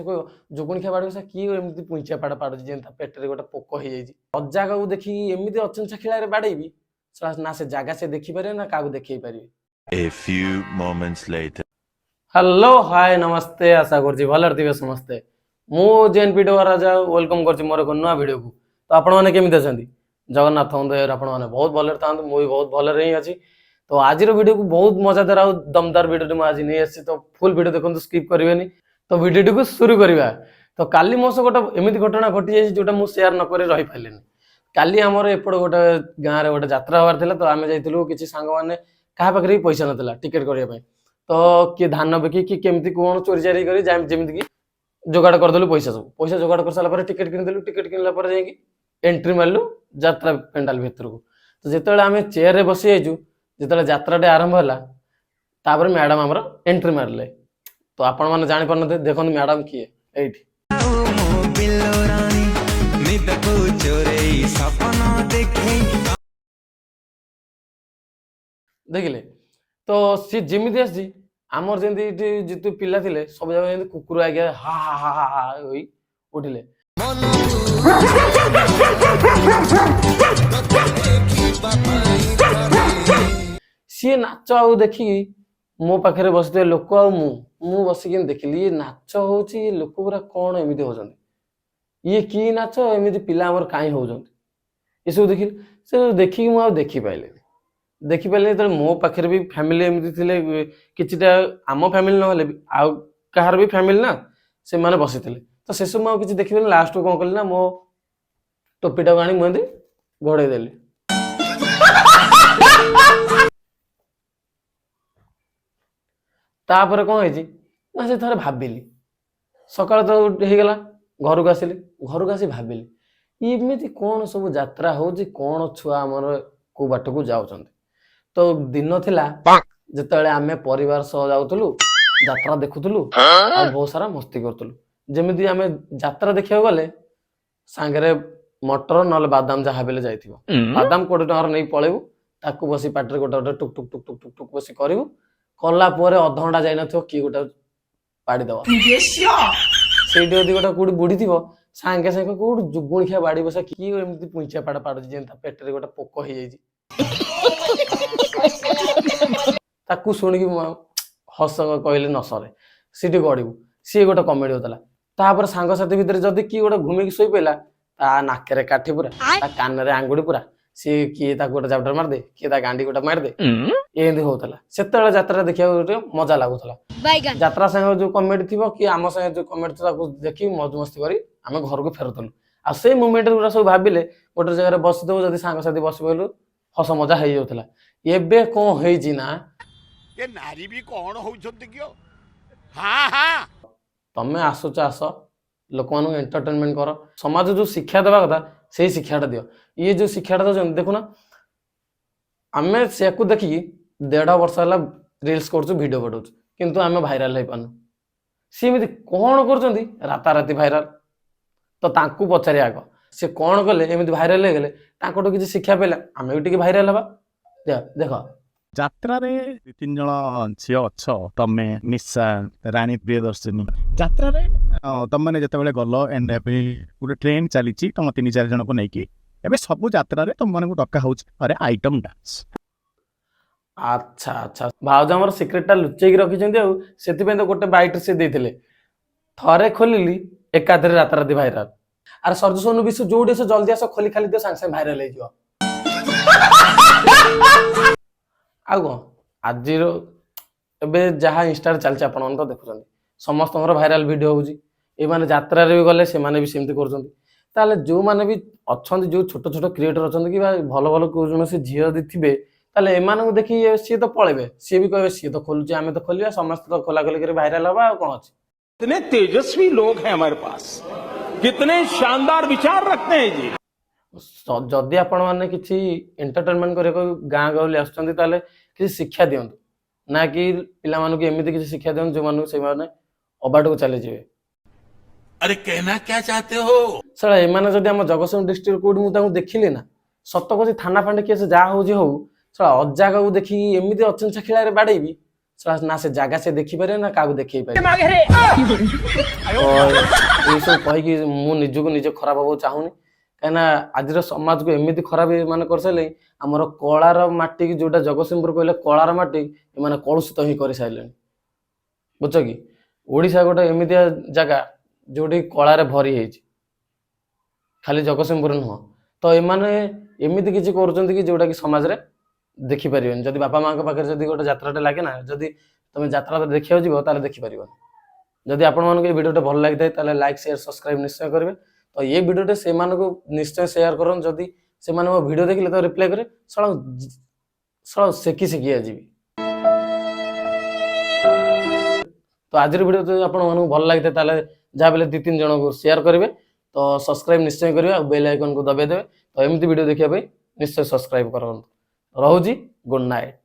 जोगुणी खिया बाड़ी कि एमती पुंचिया पाड़ पाड़ुची जेनता पेटरे गोटे पोक हो जाइए अजागा देखी एमती अचंचा खेल बाड़ेबी ना से जगह से देखिपारे ना क्या देख पारे। A few moments later. Hello hi नमस्ते आशा कर भलर थे समस्ते मु जेएनपी राजा वेलकम कर मोर एक नुआ वीडियो को। तो आपण मैंने केमी अच्छा जगन्नाथ दयार आपण मैंने बहुत भलर था मुझे बहुत भलर ही अच्छी। तो आज वीडियो को बहुत मजादार आ दमदार वीडियो मुझे नहीं आसी तो फुल वीडियो देखो स्किप करेंगे। तो वीडियो को शुरू करवा। तो काली मो सह गोटे एमती घटना घटी जाए जोटा मुझे सेयार नक रही पारे। काली आमर एपट गोटे गाँव में गोटे यात्रा हबार था। तो आम जाइलु कि सांग मैंने क्या पाखे पैसा नाला टिकेट करने तो किए धान बिकी कि केमती कौन चोरी चारी कर जमीती कि जोगाड़ करदेलु पैसा सब पैसा जोगाड़ कर सारा टिकेट किनिदेलु टिकेट किनला जाकि एंट्री मारलु यात्रा पेंडाल भितर को। तो जिते आम चेयर रे बसी जाइचु जिते यात्राटे आरंभ है मैडम आमर एंट्री मारले। तो आपण मैंने जानी पार न देखो मैडम किए एठी देखिले। तो सी जमी आसी आमर जमी जितु पिला थे सब जगह कुकुर आगे हा हा हा हा हा उठिले। सी नाच आ देखिकी मो पाखे बसते लोक मु बसिक देखिली ये नाच हो लोक पूरा कौन एमती होती ये कि नाच एमती पिला आमर कहीं होती ये सब देखिली से देखिकी मुझे देखी पारे देखिपारे तो मो पाखे भी फैमिली एमती थे किटा आम फैमिली ना भी आउ कहार भी फैमिली ना से मैंने बसी तो से सब मुझे देखी लास्ट को कौन कली ना मो टोपीटा आनी मुझे घोड़े देली। तापर कौन है से थे भाविली सकाल तो होगला घर को आसिली घर को आसी भाविली इमती कौन सब यात्रा हो कौन छुआ आमर को बाट को जाऊँ। तो दिन थिला जिते आम परिवार सह जाऊलु यात्रा देखुलु बहुत सारा मस्ती करूँ जमी आम यात्रा देखा गले सांगे मटर ना बादाम जहाँ बेले जाइए बादाम 20 टकर नहीं पलैबू ताकू बसी पाटे गोटे गोटे टुक टुक टुक टुक टुक टुक बस करू कलापर अधघंटा जाइन किए गोटे पाड़ीदब से गोटे कौटी बुड़ी थी सांगे सांगे कौट जुगुणी खिया बाड़ी बसा कि एमती पुंचिया पाड़ पाड़ुची जेनता पेटरे गोटे पोक हो जाइए ताकू शुणिकी हस कहले न सरे सीटी गड़ू सी गोटे कमेडी होता तापर सांगसाथी भितर जदि किए गोटे घूमिकी शोई पाला ता नाके काठी पूरा ता कान रे आंगुड़ी पूरा सी किए गोटे चाप्टर मारदे किए गांडी गोटे मारदे एमती होता से यात्रा देखा गोटे मजा लगुला यात्रा संगे जो कमेडी थी कि आम संगे जो कमेडी थी देखी मौज मस्ती करी आम घर को फेरुलु आ से मुमेंट गुरा सब भाविले गोटे जगह बसदेव जब सांगसाथी बस पड़ू हस मजा हो जाऊला। एबे कौन है ना ये नारी भी कौन होउछंती कियो हां हां तमे आसुच आस लोक मान एंटरटेनमेंट कर समाज जो शिक्षा देवा कथा से शिक्षाटा दियो ये जो शिक्षाटा दौरान देखुना आम से देखिकी 1.5 वर्ष है रिल्स कर भिडियो पठाऊ किंतु आम भाइराल हो पानु सी कौन कर राताराति भाइराल। तो तांकू पचारे आग से कौन कले एमती भाइराल हो गले किसी शिक्षा पाइला आम भी भाइराल हवा देख यात्रा रे 3 जन झी अच्छ तमे निशा रानी प्रियदर्शिनी यात्रा रे तुम मैंने जिते गल एंड गोटे ट्रेन चली तुम 3-4 जन को लेकिन एवं सब यात्रा रे तुम मन डका हो आइटम डांस। अच्छा अच्छा भाउज आमर सिक्रेटा लुचेक रखिंट से तो गोटे बैट से देते थरे खोलिली एकाधरे राताराति भाइराल आर सर्ज सोनू विश्व जोड़ी से जल्दी आस खोली खाली दियो सांगे सांगे भाइराल हो आउ कौन आज जहाँ इंस्टा चलती आप तो देखुं समस्त भाइराल वीडियो होने यात्रा भी गले से भी सेमती कर जो मैंने भी अच्छा जो छोट छोट क्रिएटर अच्छा कि भल भल कौन से झी यदि थे ताले एमानू देखी सी तो पलैबे सी भी कहे सी तो खोलुचे आम तो खोलिया समस्त तो खोला खोली कर भाइराल हवा आ कौन अच्छे। कितने तेजस्वी लोग हैं हमारे पास कितने शानदार विचार रखते हैं जी। जदि आपण मैंने किसी एंटरटेनमेंट कर गाँ गहली आसुँच किसी शिक्षा दिंतु ना कि पिला मानू एमती किसी शिक्षा दिंतु जो मानू से अबाट को चली जाए। अरे कहना क्या चाहते हो सर एमाने जदि आम जगतसिंहपुर डिस्ट्रिक्ट कोड मुझे देखिली ना सत कसी थाना फांडे किए जहाँ हूँ हूँ सर अजागा देखी एमती अचंचा खेल बाड़ेबी ना से जगह से देखी पारे ना कागु देखई पारे ये सब कहि कि मु निजको निजे खराब हो चाहूनी कहना आज समाज को एमती खराब माने कर सारे आमर कलार माटी की जोटा जगतसिंहपुर कहले कलार माटी माने कलुषित ही कर सारे बुझ कि ओडिशा गोटे एमती जगह जोटी कलार भरी है खाली जगतसिंहपुर नुह तो एमाने एमती किसी कर जोटा कि समाज रे देखी पारिबेन जदि बापा माँ पाखे जदि गोटे यात्राटे लगे ना जदि तुम यात्रा देखा जीव ताले देखी पार जदि आपण मानक ये वीडियोटे भल लगी थाए लाइक शेयर सब्सक्राइब निश्चय करेंगे तो ये वीडियोटे से निश्चय शेयर करन जदि से मो वीडियो देखिले तो रिप्लाई करे सड़ा सेकी सेकी आजी तो आज वीडियो तो आपण मानक भल लगी थाए जहाँ बेले 2-3 जन को शेयर करेंगे तो सब्सक्राइब निश्चय करेंगे और बेल आइकन को दबाई देवे तो एमती वीडियो देखा निश्चय सब्सक्राइब कर रहुजी गुड नाइट।